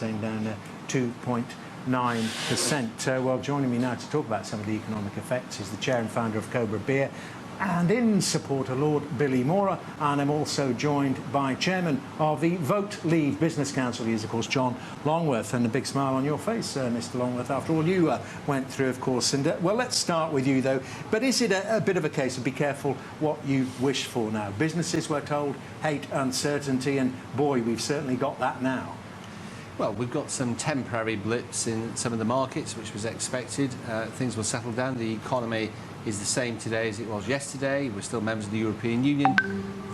staying down 2.9%. Well, joining me now to talk about some of the economic effects is the chair and founder of Cobra Beer, and in support of Lord Bilimoria, and I'm also joined by chairman of the Vote Leave Business Council. He is, of course, John Longworth, and a big smile on your face, Mr. Longworth, after all you went through, of course. And well, let's start with you, though. But is it a bit of a case of be careful what you wish for now? Businesses, we're told, hate uncertainty, and boy, we've certainly got that now. Well, we've got some temporary blips in some of the markets, which was expected. Things will settle down. The economy is the same today as it was yesterday. We're still members of the European Union.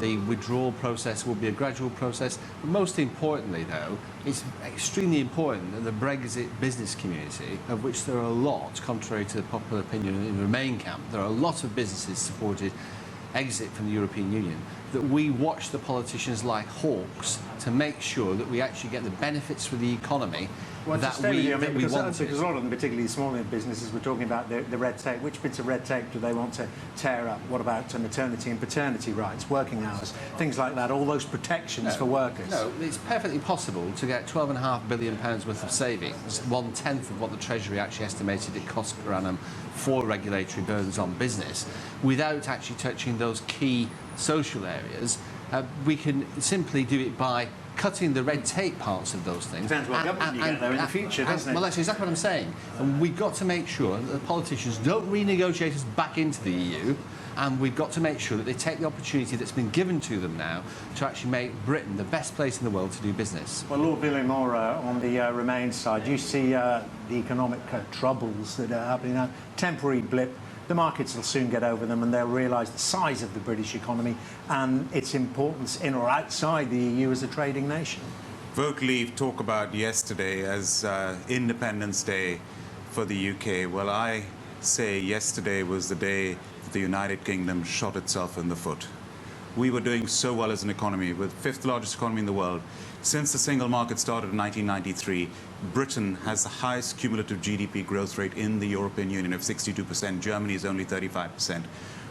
The withdrawal process will be a gradual process. But most importantly, though, it's extremely important that the Brexit business community, of which there are a lot, contrary to the popular opinion in the Remain camp, there are a lot of businesses supported exit from the European Union, that we watch the politicians like hawks to make sure that we actually get the benefits for the economy that we want. Because a lot of them, particularly smaller businesses, we're talking about the red tape. Which bits of red tape do they want to tear up? What about maternity and paternity rights, working hours, things like that, all those protections for workers? No, it's perfectly possible to get £12.5 billion worth of savings, 1/10 of what the Treasury actually estimated it cost per annum for regulatory burdens on business, without actually touching those key social areas. We can simply do it by cutting the red tape parts of those things. Depends what government you get there in the future, doesn't it? Well, that's exactly what I'm saying. And we've got to make sure that the politicians don't renegotiate us back into the EU, and we've got to make sure that they take the opportunity that's been given to them now to actually make Britain the best place in the world to do business. Well, Lord Bilimoria, on the Remain side, you see the economic troubles that are happening now, temporary blip. The markets will soon get over them, and they'll realise the size of the British economy and its importance in or outside the EU as a trading nation. Vote Leave talk about yesterday as Independence Day for the UK. Well, I say yesterday was the day that the United Kingdom shot itself in the foot. We were doing so well as an economy, with the fifth largest economy in the world. Since the single market started in 1993, Britain has the highest cumulative GDP growth rate in the European Union of 62%. Germany is only 35%.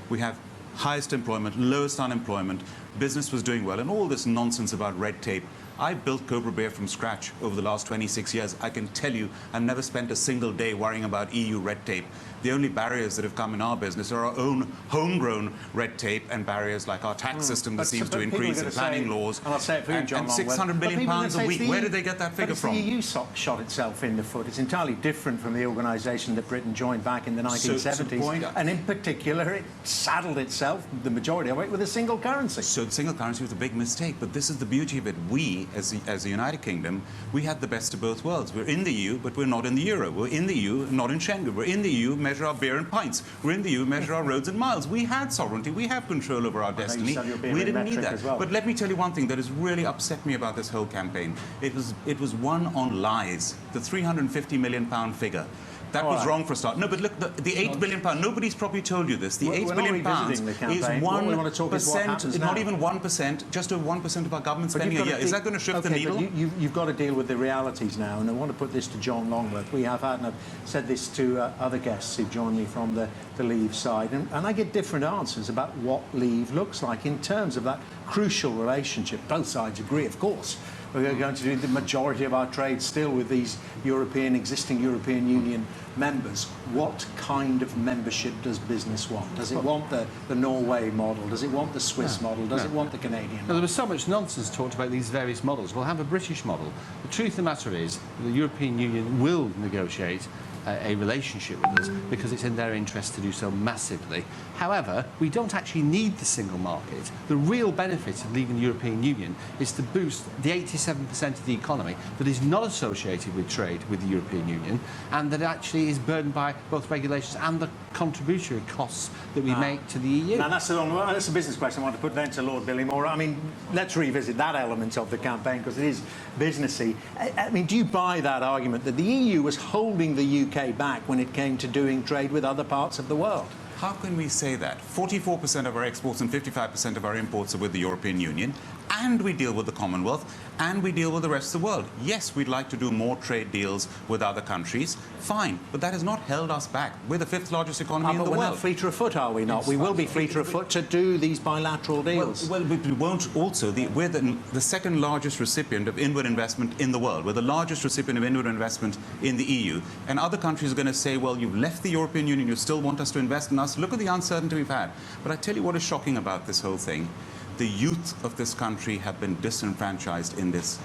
We have highest employment, lowest unemployment. Business was doing well, and all this nonsense about red tape. I built Cobra Beer from scratch over the last 26 years. I can tell you, I've never spent a single day worrying about EU red tape. The only barriers that have come in our business are our own homegrown red tape and barriers like our tax system that seems to increase and planning laws. And I'll say it for you, John and £600 billion a week. Where did they get that figure from? The EU shot itself in the foot. It's entirely different from the organisation that Britain joined back in the 1970s. And in particular, it saddled itself, the majority of it, with a single currency. So the single currency was a big mistake. But this is the beauty of it. We, as the United Kingdom, we had the best of both worlds. We're in the EU, but we're not in the euro. We're in the EU, not in Schengen. We're in the EU, measure our beer and pints. We're in the EU, measure our roads and miles. We had sovereignty. We have control over our destiny. We didn't need that. Well. But let me tell you one thing that has really upset me about this whole campaign. It was won on lies. The £350 million figure. That was wrong for a start. No, but look, the £8 billion, nobody's probably told you this. The £8 billion is 1%, not even 1%, just over 1% of our government spending a year. Is that going to shift the needle? But you've got to deal with the realities now, and I want to put this to John Longworth. We have had, and I've said this to other guests who joined me from the Leave side, and I get different answers about what Leave looks like in terms of that crucial relationship. Both sides agree, of course. We're going to do the majority of our trade still with these existing European Union members. What kind of membership does business want? Does it want the Norway model? Does it want the Swiss model? Does it want the Canadian model? There was so much nonsense talked about these various models. We'll have a British model. The truth of the matter is the European Union will negotiate a relationship with us because it's in their interest to do so massively. However, we don't actually need the single market. The real benefit of leaving the European Union is to boost the 87% of the economy that is not associated with trade with the European Union, and that actually is burdened by both regulations and the contributory costs that we make to the EU. Now, that's a business question I want to put then to Lord Bilimoria. I mean, let's revisit that element of the campaign because it is businessy. I mean, do you buy that argument that the EU was holding the UK back when it came to doing trade with other parts of the world? How can we say that? 44% of our exports and 55% of our imports are with the European Union. and we deal with the Commonwealth, and we deal with the rest of the world. Yes, we'd like to do more trade deals with other countries. Fine, but that has not held us back. We're the 5th largest economy in the But we're world. not fleeter of foot, are we not? We will be fleeter of foot to do these bilateral deals. Well, we won't also. We're the second largest recipient of inward investment in the world. We're the largest recipient of inward investment in the EU. And other countries are going to say, well, you've left the European Union, you still want us to invest in us. Look at the uncertainty we've had. But I tell you what is shocking about this whole thing. The youth of this country have been disenfranchised in this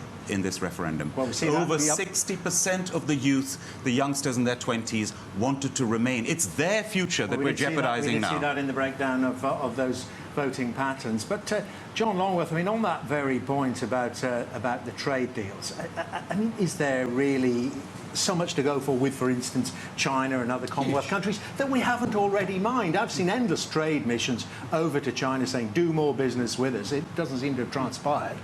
referendum. Well, Over 60% of the youth, the youngsters in their 20s, wanted to remain. It's their future that we're jeopardizing now. We did see that in the breakdown of those voting patterns. But John Longworth, I mean, on that very point about the trade deals, I mean, is there really so much to go for instance, China and other Commonwealth countries that we haven't already mined? I've seen endless trade missions over to China saying, do more business with us. It doesn't seem to have transpired.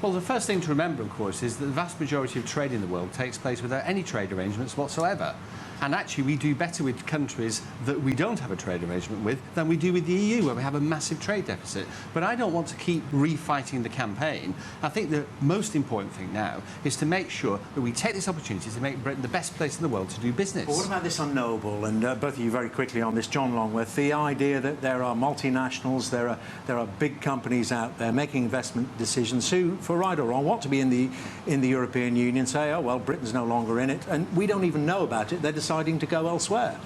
Well, the first thing to remember, of course, is that the vast majority of trade in the world takes place without any trade arrangements whatsoever. And actually, we do better with countries that we don't have a trade arrangement with than we do with the EU, where we have a massive trade deficit. But I don't want to keep refighting the campaign. I think the most important thing now is to make sure that we take this opportunity to make Britain the best place in the world to do business. But what about this unknowable? And both of you very quickly on this, John Longworth, the idea that there are multinationals, there are big companies out there making investment decisions who, for right or wrong, want to be in the European Union, say, oh, well, Britain's no longer in it, and we don't even know about it. They're deciding to go elsewhere.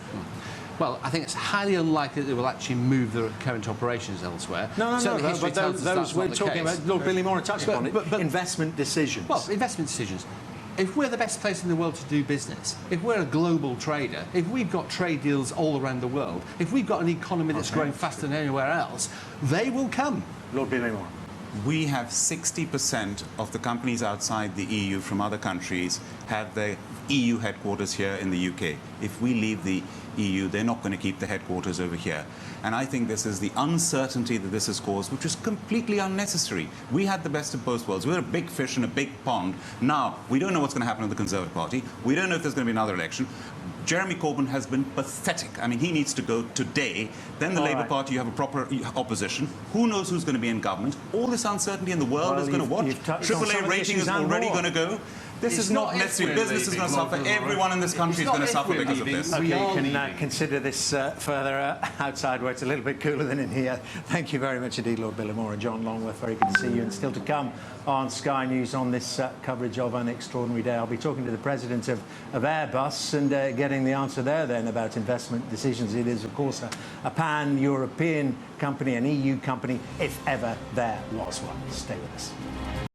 Well, I think it's highly unlikely that they will actually move their current operations elsewhere. No, but those we're talking about, Lord Bilimoria touched upon it, but investment decisions. Well, investment decisions. If we're the best place in the world to do business, if we're a global trader, if we've got trade deals all around the world, if we've got an economy that's growing faster than anywhere else, they will come. Lord Bilimoria. We have 60% of the companies outside the EU from other countries have their EU headquarters here in the UK. If we leave the EU, they're not going to keep the headquarters over here. And I think this is the uncertainty that this has caused, which is completely unnecessary. We had the best of both worlds. We're a big fish in a big pond. Now, we don't know what's going to happen to the Conservative Party. We don't know if there's going to be another election. Jeremy Corbyn has been pathetic. I mean, he needs to go today. Then the Labour Party, you have a proper opposition. Who knows who's going to be in government? All this uncertainty in the world is going to what? AAA rating is already going to go. This is not necessary. Business is going to suffer. Everyone in this country is going to suffer because of this. Okay, you can consider this further outside where it's a little bit cooler than in here. Thank you very much indeed, Lord Bilimoria. John Longworth, very good to see you. And still to come on Sky News on this coverage of an extraordinary day. I'll be talking to the president of Airbus and getting the answer there then about investment decisions. It is, of course, a pan-European company, an EU company, if ever there was one. Stay with us.